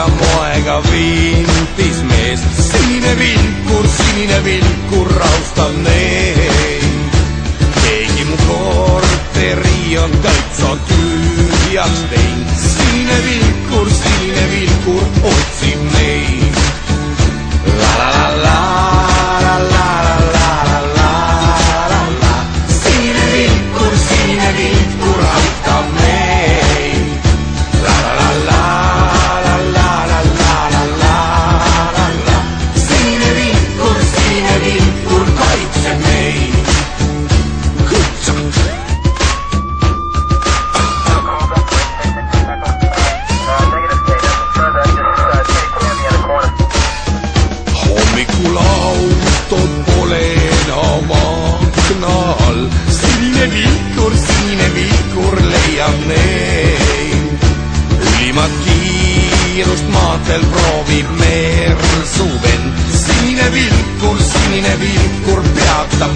ja moega vintis mees. Sinine vilkur raustab neid. Keegi mu korteri on täitsa tühjaks teinud. Sinine vilkur otsib neid. La la la la la la la la la la la. Sinine vilkur aitab meid. La la la la la la la la la la la la. Sinine vilkur kaitseb meid. Hommikul autod pole enam akna all. Sinine vilkur leiab neid. Ülimat kiirust maantel proovib mersuvend. Sinine vilkur peatab